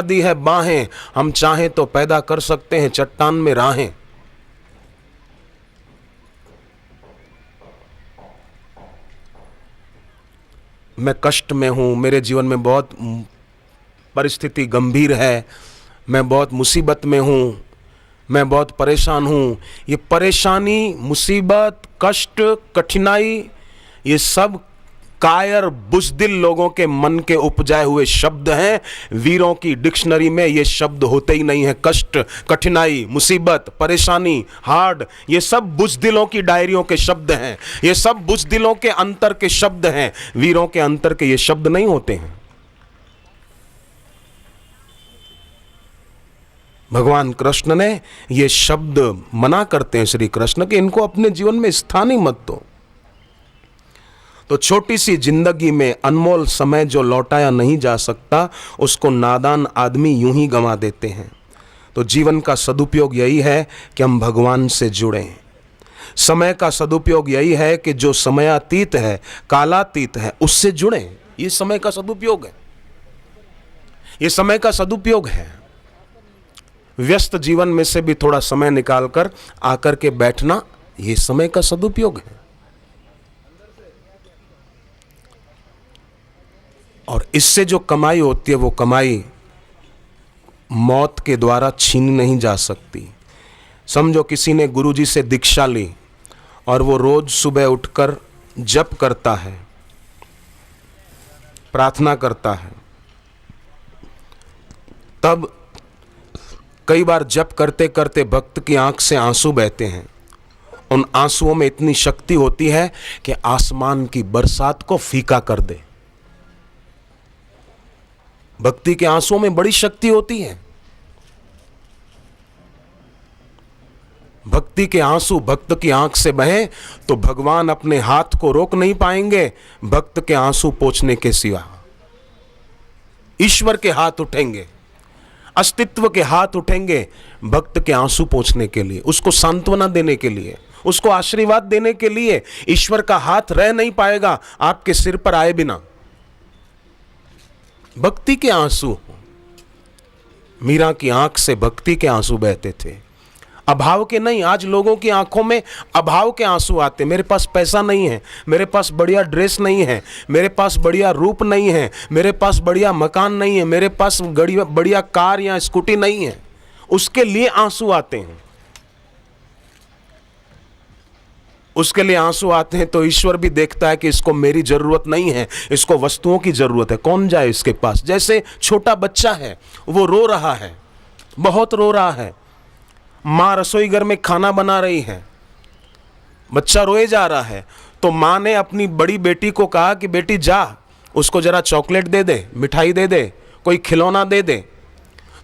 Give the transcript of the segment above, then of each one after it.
दी है बाहें, हम चाहें तो पैदा कर सकते हैं चट्टान में राहें। मैं कष्ट में हूं, मेरे जीवन में बहुत परिस्थिति गंभीर है, मैं बहुत मुसीबत में हूं, मैं बहुत परेशान हूं। ये परेशानी, मुसीबत, कष्ट, कठिनाई, ये सब कायर बुज़दिल लोगों के मन के उपजाए हुए शब्द हैं। वीरों की डिक्शनरी में ये शब्द होते ही नहीं है। कष्ट, कठिनाई, मुसीबत, परेशानी, हार्ड, ये सब बुज़दिलों की डायरियों के शब्द हैं। ये सब बुज़दिलों के अंतर के शब्द हैं। वीरों के अंतर के ये शब्द नहीं होते हैं। भगवान कृष्ण ने ये शब्द मना करते हैं श्री कृष्ण कि इनको अपने जीवन में स्थान ही मत दो। तो छोटी सी जिंदगी में अनमोल समय जो लौटाया नहीं जा सकता, उसको नादान आदमी यूं ही गंवा देते हैं। तो जीवन का सदुपयोग यही है कि हम भगवान से जुड़ें। समय का सदुपयोग यही है कि जो समयातीत है, कालातीत है, उससे जुड़ें। ये समय का सदुपयोग है। ये समय का सदुपयोग है। व्यस्त जीवन में से भी थोड़ा समय निकालकर आकर के बैठना, ये समय का सदुपयोग है। और इससे जो कमाई होती है, वो कमाई मौत के द्वारा छीनी नहीं जा सकती। समझो किसी ने गुरुजी से दीक्षा ली और वो रोज सुबह उठकर जप करता है, प्रार्थना करता है, तब कई बार जप करते करते भक्त की आंख से आंसू बहते हैं। उन आंसुओं में इतनी शक्ति होती है कि आसमान की बरसात को फीका कर दे। भक्ति के आंसुओं में बड़ी शक्ति होती है। भक्ति के आंसू भक्त की आंख से बहे तो भगवान अपने हाथ को रोक नहीं पाएंगे भक्त के आंसू पोंछने के सिवा। ईश्वर के हाथ उठेंगे, अस्तित्व के हाथ उठेंगे भक्त के आंसू पोंछने के लिए, उसको सांत्वना देने के लिए, उसको आशीर्वाद देने के लिए। ईश्वर का हाथ रह नहीं पाएगा आपके सिर पर आए बिना। भक्ति के आंसू, मीरा की आंख से भक्ति के आंसू बहते थे, अभाव के नहीं। आज लोगों की आंखों में अभाव के आंसू आते। मेरे पास पैसा नहीं है, मेरे पास बढ़िया ड्रेस नहीं है, मेरे पास बढ़िया रूप नहीं है, मेरे पास बढ़िया मकान नहीं है, मेरे पास बढ़िया कार या स्कूटी नहीं है, उसके लिए आंसू आते हैं। उसके लिए आंसू आते हैं तो ईश्वर भी देखता है कि इसको मेरी जरूरत नहीं है, इसको वस्तुओं की जरूरत है, कौन जाए इसके पास। जैसे छोटा बच्चा है, वो रो रहा है, बहुत रो रहा है, माँ रसोई घर में खाना बना रही है, बच्चा रोए जा रहा है, तो माँ ने अपनी बड़ी बेटी को कहा कि बेटी जा, उसको जरा चॉकलेट दे दे, मिठाई दे दे, कोई खिलौना दे दे।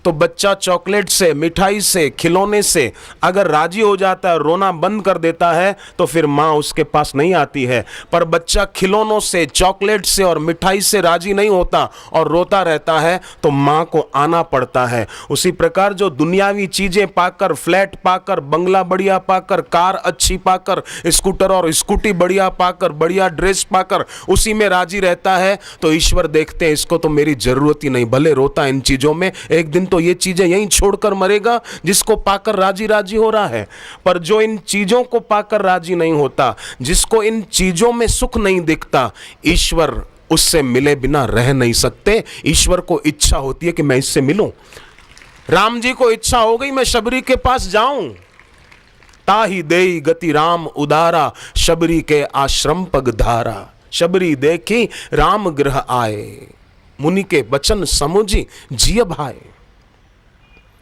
तो बच्चा चॉकलेट से, मिठाई से, खिलौने से अगर राजी हो जाता है, रोना बंद कर देता है, तो फिर माँ उसके पास नहीं आती है। पर बच्चा खिलौनों से, चॉकलेट से और मिठाई से राजी नहीं होता और रोता रहता है, तो माँ को आना पड़ता है। उसी प्रकार जो दुनियावी चीजें पाकर, फ्लैट पाकर, बंगला बढ़िया पाकर, कार अच्छी पाकर, स्कूटर और स्कूटी बढ़िया पाकर, बढ़िया ड्रेस पाकर उसी में राजी रहता है, तो ईश्वर देखते हैं इसको तो मेरी जरूरत ही नहीं, भले रोता इन चीजों में, एक दिन तो ये चीजें यहीं छोड़कर मरेगा जिसको पाकर राजी राजी हो रहा है। पर जो इन चीजों को पाकर राजी नहीं होता, जिसको इन चीजों में सुख नहीं दिखता, ईश्वर उससे मिले बिना रह नहीं सकते। ईश्वर को इच्छा होती है कि मैं इससे मिलूं। राम जी को इच्छा हो गई मैं शबरी के पास जाऊं, ताही देई गति राम उदारा, शबरी के आश्रम पग धारा। शबरी देखी राम गृह आए, मुनि के बचन समुझी जिय भाए।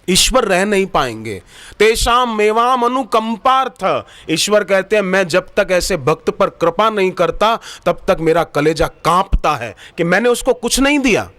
ईश्वर रह नहीं पाएंगे। तेषाम मेवाम अनुकंपार्थ, ईश्वर कहते हैं मैं जब तक ऐसे भक्त पर कृपा नहीं करता तब तक मेरा कलेजा कांपता है कि मैंने उसको कुछ नहीं दिया,